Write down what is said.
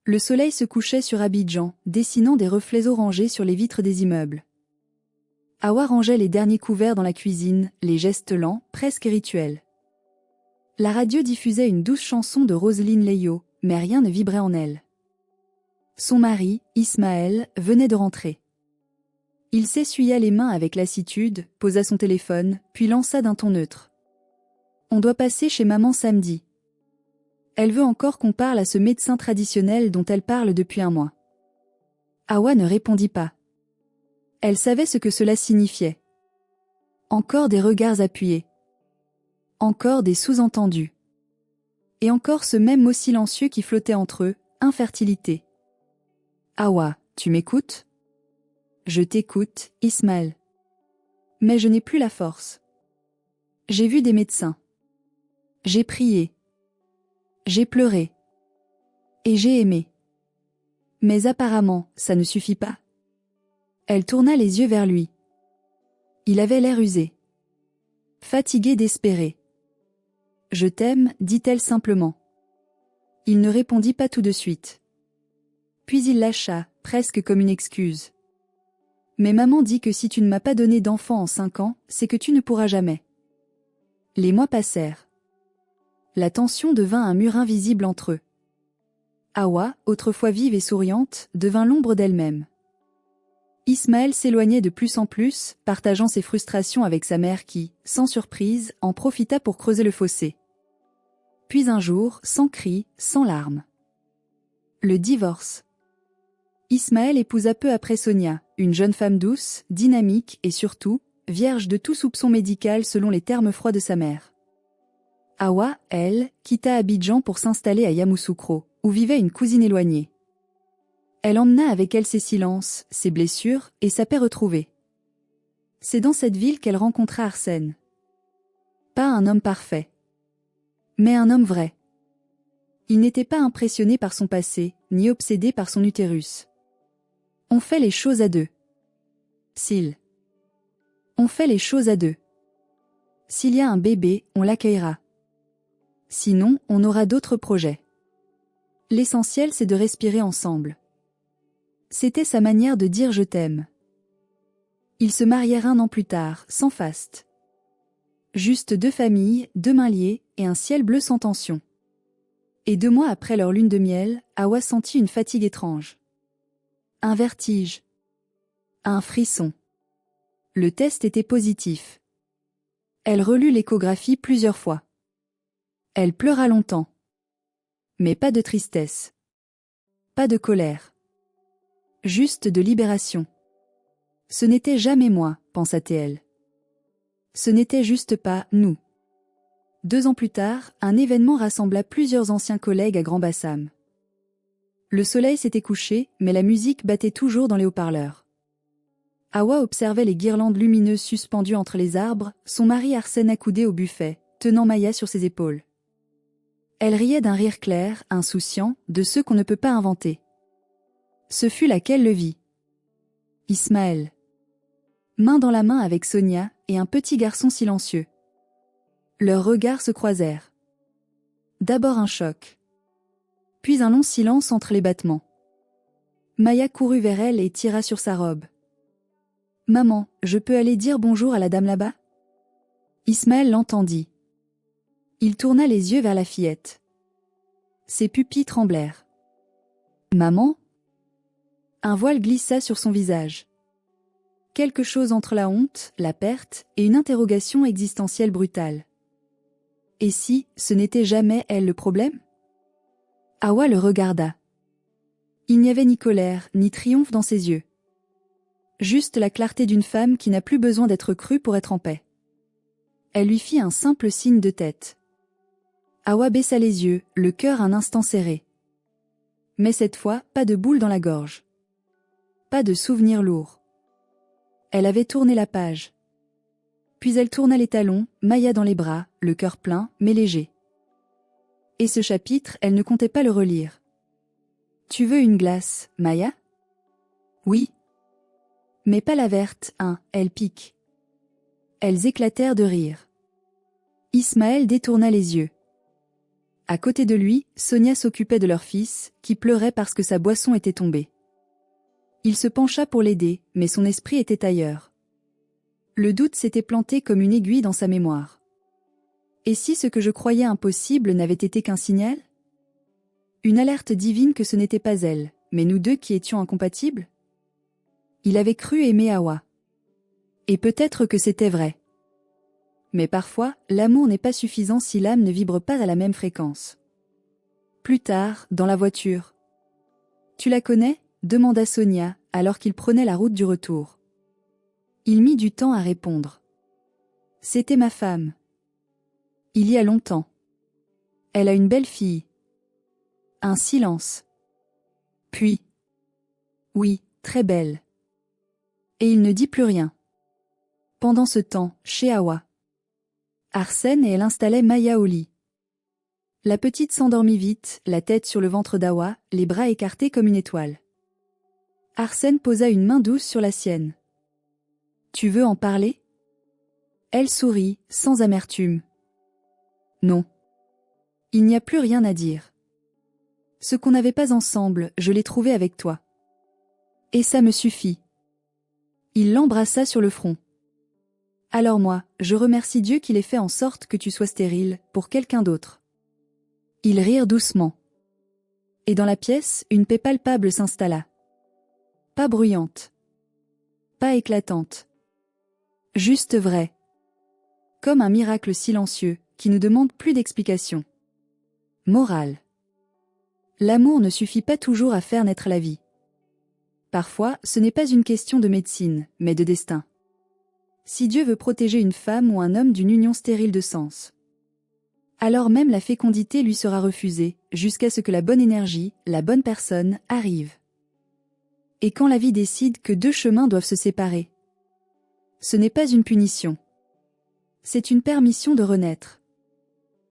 Le soleil se couchait sur Abidjan, dessinant des reflets orangés sur les vitres des immeubles. Awa rangeait les derniers couverts dans la cuisine, les gestes lents, presque rituels. La radio diffusait une douce chanson de Roselyne Leyo, mais rien ne vibrait en elle. Son mari, Ismaël, venait de rentrer. Il s'essuya les mains avec lassitude, posa son téléphone, puis lança d'un ton neutre. « On doit passer chez maman samedi. Elle veut encore qu'on parle à ce médecin traditionnel dont elle parle depuis un mois. » Awa ne répondit pas. Elle savait ce que cela signifiait. Encore des regards appuyés. Encore des sous-entendus. Et encore ce même mot silencieux qui flottait entre eux, infertilité. « Awa, tu m'écoutes ? » « Je t'écoute, Ismaël. Mais je n'ai plus la force. J'ai vu des médecins. J'ai prié. J'ai pleuré. Et j'ai aimé. Mais apparemment, ça ne suffit pas. » Elle tourna les yeux vers lui. Il avait l'air usé. Fatigué d'espérer. « Je t'aime, dit-elle simplement. Il ne répondit pas tout de suite. Puis il lâcha, presque comme une excuse. Mais maman dit que si tu ne m'as pas donné d'enfant en 5 ans, c'est que tu ne pourras jamais. Les mois passèrent. La tension devint un mur invisible entre eux. Awa, autrefois vive et souriante, devint l'ombre d'elle-même. Ismaël s'éloignait de plus en plus, partageant ses frustrations avec sa mère qui, sans surprise, en profita pour creuser le fossé. Puis un jour, sans cris, sans larmes. Le divorce. Ismaël épousa peu après Sonia, une jeune femme douce, dynamique et surtout, vierge de tout soupçon médical selon les termes froids de sa mère. Awa, elle, quitta Abidjan pour s'installer à Yamoussoukro, où vivait une cousine éloignée. Elle emmena avec elle ses silences, ses blessures et sa paix retrouvée. C'est dans cette ville qu'elle rencontra Arsène. Pas un homme parfait. Mais un homme vrai. Il n'était pas impressionné par son passé, ni obsédé par son utérus. On fait les choses à deux. S'il. On fait les choses à deux. S'il y a un bébé, on l'accueillera. Sinon, on aura d'autres projets. L'essentiel, c'est de respirer ensemble. C'était sa manière de dire « je t'aime ». Ils se marièrent 1 an plus tard, sans faste. Juste 2 familles, 2 mains liées, et un ciel bleu sans tension. Et 2 mois après leur lune de miel, Awa sentit une fatigue étrange. Un vertige. Un frisson. Le test était positif. Elle relut l'échographie plusieurs fois. Elle pleura longtemps. Mais pas de tristesse. Pas de colère. Juste de libération. Ce n'était jamais moi, pensa-t-elle. Ce n'était juste pas nous. 2 ans plus tard, un événement rassembla plusieurs anciens collègues à Grand-Bassam. Le soleil s'était couché, mais la musique battait toujours dans les haut-parleurs. Awa observait les guirlandes lumineuses suspendues entre les arbres, son mari Arsène accoudé au buffet, tenant Maya sur ses épaules. Elle riait d'un rire clair, insouciant, de ceux qu'on ne peut pas inventer. Ce fut là qu'elle le vit. Ismaël. Main dans la main avec Sonia et un petit garçon silencieux. Leurs regards se croisèrent. D'abord un choc. Puis un long silence entre les battements. Maya courut vers elle et tira sur sa robe. « Maman, je peux aller dire bonjour à la dame là-bas » Ismaël l'entendit. Il tourna les yeux vers la fillette. Ses pupilles tremblèrent. « Maman » Un voile glissa sur son visage. Quelque chose entre la honte, la perte et une interrogation existentielle brutale. Et si, ce n'était jamais elle le problème ? Awa le regarda. Il n'y avait ni colère, ni triomphe dans ses yeux. Juste la clarté d'une femme qui n'a plus besoin d'être crue pour être en paix. Elle lui fit un simple signe de tête. Awa baissa les yeux, le cœur un instant serré. Mais cette fois, pas de boule dans la gorge. Pas de souvenir lourd. Elle avait tourné la page. Puis elle tourna les talons, Maya dans les bras, le cœur plein, mais léger. Et ce chapitre, elle ne comptait pas le relire. « Tu veux une glace, Maya ?»« Oui. » « Mais pas la verte, hein, elle pique. » Elles éclatèrent de rire. Ismaël détourna les yeux. À côté de lui, Sonia s'occupait de leur fils, qui pleurait parce que sa boisson était tombée. Il se pencha pour l'aider, mais son esprit était ailleurs. Le doute s'était planté comme une aiguille dans sa mémoire. Et si ce que je croyais impossible n'avait été qu'un signal? Une alerte divine que ce n'était pas elle, mais nous deux qui étions incompatibles? Il avait cru aimer Hawa. Et peut-être que c'était vrai. Mais parfois, l'amour n'est pas suffisant si l'âme ne vibre pas à la même fréquence. Plus tard, dans la voiture. « Tu la connais ?» demanda Sonia, alors qu'il prenait la route du retour. Il mit du temps à répondre. « C'était ma femme. Il y a longtemps. Elle a une belle fille. » Un silence. Puis. « Oui, très belle. » Et il ne dit plus rien. Pendant ce temps, chez Hawa. Arsène et elle installaient Maya au lit. La petite s'endormit vite, la tête sur le ventre d'Hawa, les bras écartés comme une étoile. Arsène posa une main douce sur la sienne. « Tu veux en parler ?» Elle sourit, sans amertume. « Non. Il n'y a plus rien à dire. Ce qu'on n'avait pas ensemble, je l'ai trouvé avec toi. Et ça me suffit. » Il l'embrassa sur le front. « Alors moi, je remercie Dieu qu'il ait fait en sorte que tu sois stérile, pour quelqu'un d'autre. » Ils rirent doucement. Et dans la pièce, une paix palpable s'installa. Pas bruyante. Pas éclatante. Juste vraie. Comme un miracle silencieux, qui ne demande plus d'explication. Morale. L'amour ne suffit pas toujours à faire naître la vie. Parfois, ce n'est pas une question de médecine, mais de destin. Si Dieu veut protéger une femme ou un homme d'une union stérile de sens, alors même la fécondité lui sera refusée, jusqu'à ce que la bonne énergie, la bonne personne, arrive. Et quand la vie décide que deux chemins doivent se séparer, ce n'est pas une punition. C'est une permission de renaître.